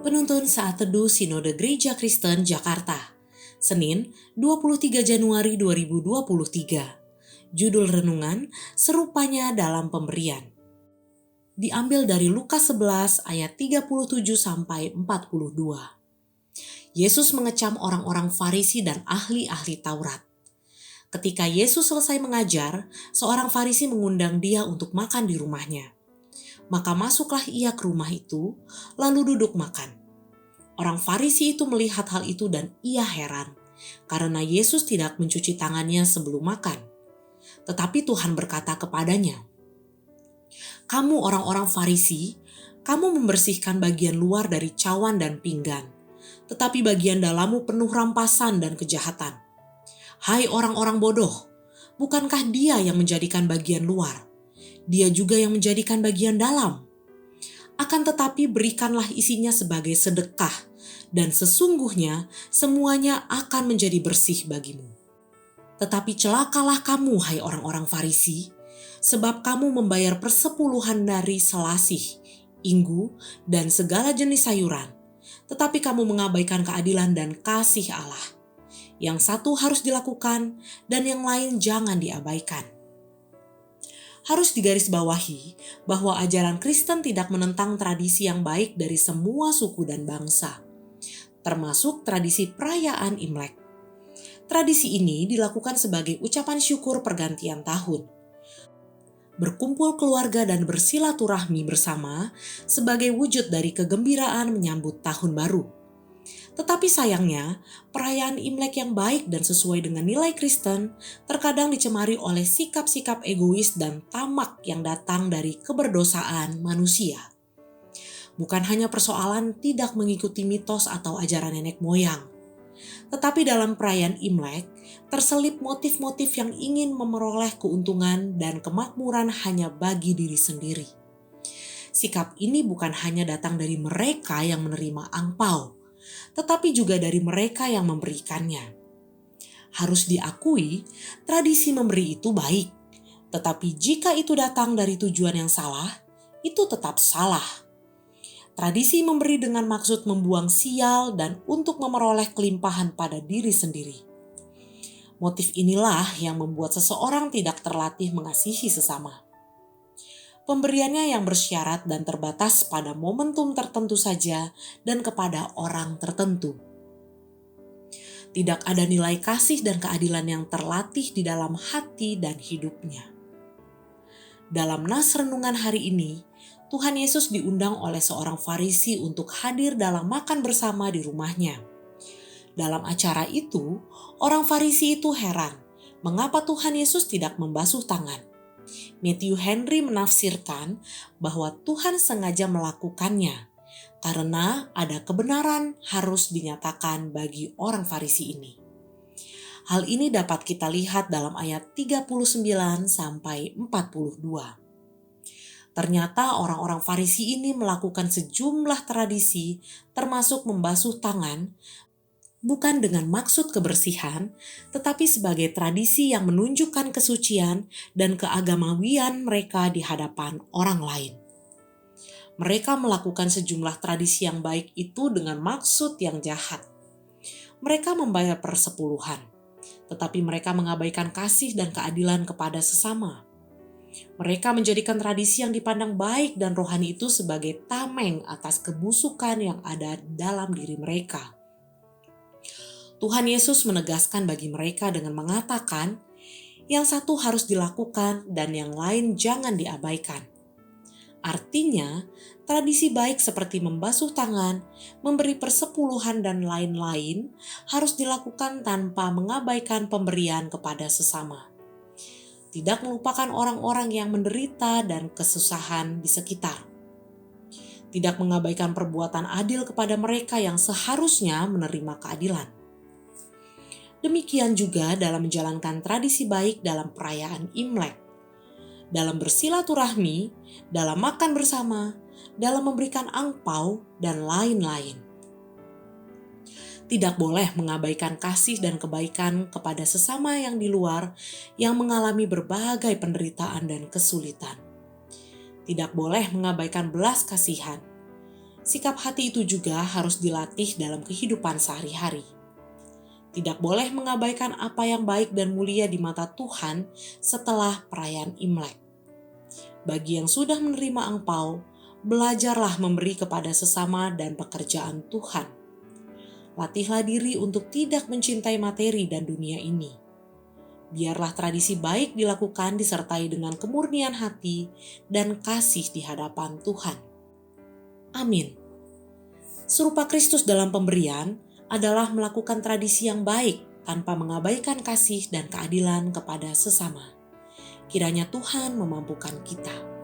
Penuntun Saat Teduh Sinode Gereja Kristen Jakarta, Senin 23 Januari 2023. Judul renungan, Serupanya dalam Pemberian. Diambil dari Lukas 11 ayat 37-42. Yesus mengecam orang-orang Farisi dan ahli-ahli Taurat. Ketika Yesus selesai mengajar, seorang Farisi mengundang dia untuk makan di rumahnya. Maka masuklah ia ke rumah itu, lalu duduk makan. Orang Farisi itu melihat hal itu dan ia heran, karena Yesus tidak mencuci tangannya sebelum makan. Tetapi Tuhan berkata kepadanya, "Kamu orang-orang Farisi, kamu membersihkan bagian luar dari cawan dan pinggan, tetapi bagian dalammu penuh rampasan dan kejahatan. Hai orang-orang bodoh, bukankah Dia yang menjadikan bagian luar? Dia juga yang menjadikan bagian dalam. Akan tetapi berikanlah isinya sebagai sedekah, dan sesungguhnya semuanya akan menjadi bersih bagimu. Tetapi celakalah kamu, hai orang-orang Farisi, sebab kamu membayar persepuluhan dari selasih, inggu, dan segala jenis sayuran, tetapi kamu mengabaikan keadilan dan kasih Allah. Yang satu harus dilakukan, dan yang lain jangan diabaikan." Harus digarisbawahi bahwa ajaran Kristen tidak menentang tradisi yang baik dari semua suku dan bangsa, termasuk tradisi perayaan Imlek. Tradisi ini dilakukan sebagai ucapan syukur pergantian tahun. Berkumpul keluarga dan bersilaturahmi bersama sebagai wujud dari kegembiraan menyambut tahun baru. Tetapi sayangnya, perayaan Imlek yang baik dan sesuai dengan nilai Kristen terkadang dicemari oleh sikap-sikap egois dan tamak yang datang dari keberdosaan manusia. Bukan hanya persoalan tidak mengikuti mitos atau ajaran nenek moyang, tetapi dalam perayaan Imlek terselip motif-motif yang ingin memperoleh keuntungan dan kemakmuran hanya bagi diri sendiri. Sikap ini bukan hanya datang dari mereka yang menerima angpau, tetapi juga dari mereka yang memberikannya. Harus diakui, tradisi memberi itu baik, tetapi jika itu datang dari tujuan yang salah, itu tetap salah. Tradisi memberi dengan maksud membuang sial dan untuk memperoleh kelimpahan pada diri sendiri. Motif inilah yang membuat seseorang tidak terlatih mengasihi sesama. Pemberiannya yang bersyarat dan terbatas pada momentum tertentu saja dan kepada orang tertentu. Tidak ada nilai kasih dan keadilan yang terlatih di dalam hati dan hidupnya. Dalam nas renungan hari ini, Tuhan Yesus diundang oleh seorang Farisi untuk hadir dalam makan bersama di rumahnya. Dalam acara itu, orang Farisi itu heran mengapa Tuhan Yesus tidak membasuh tangan. Matthew Henry menafsirkan bahwa Tuhan sengaja melakukannya karena ada kebenaran harus dinyatakan bagi orang Farisi ini. Hal ini dapat kita lihat dalam ayat 39-42. Ternyata orang-orang Farisi ini melakukan sejumlah tradisi termasuk membasuh tangan, bukan dengan maksud kebersihan, tetapi sebagai tradisi yang menunjukkan kesucian dan keagamawian mereka di hadapan orang lain. Mereka melakukan sejumlah tradisi yang baik itu dengan maksud yang jahat. Mereka membayar persepuluhan, tetapi mereka mengabaikan kasih dan keadilan kepada sesama. Mereka menjadikan tradisi yang dipandang baik dan rohani itu sebagai tameng atas kebusukan yang ada dalam diri mereka. Tuhan Yesus menegaskan bagi mereka dengan mengatakan, yang satu harus dilakukan dan yang lain jangan diabaikan. Artinya, tradisi baik seperti membasuh tangan, memberi persepuluhan dan lain-lain harus dilakukan tanpa mengabaikan pemberian kepada sesama. Tidak melupakan orang-orang yang menderita dan kesusahan di sekitar. Tidak mengabaikan perbuatan adil kepada mereka yang seharusnya menerima keadilan. Demikian juga dalam menjalankan tradisi baik dalam perayaan Imlek, dalam bersilaturahmi, dalam makan bersama, dalam memberikan angpau, dan lain-lain. Tidak boleh mengabaikan kasih dan kebaikan kepada sesama yang di luar yang mengalami berbagai penderitaan dan kesulitan. Tidak boleh mengabaikan belas kasihan. Sikap hati itu juga harus dilatih dalam kehidupan sehari-hari. Tidak boleh mengabaikan apa yang baik dan mulia di mata Tuhan setelah perayaan Imlek. Bagi yang sudah menerima angpau, belajarlah memberi kepada sesama dan pekerjaan Tuhan. Latihlah diri untuk tidak mencintai materi dan dunia ini. Biarlah tradisi baik dilakukan disertai dengan kemurnian hati dan kasih di hadapan Tuhan. Amin. Serupa Kristus dalam pemberian adalah melakukan tradisi yang baik tanpa mengabaikan kasih dan keadilan kepada sesama. Kiranya Tuhan memampukan kita.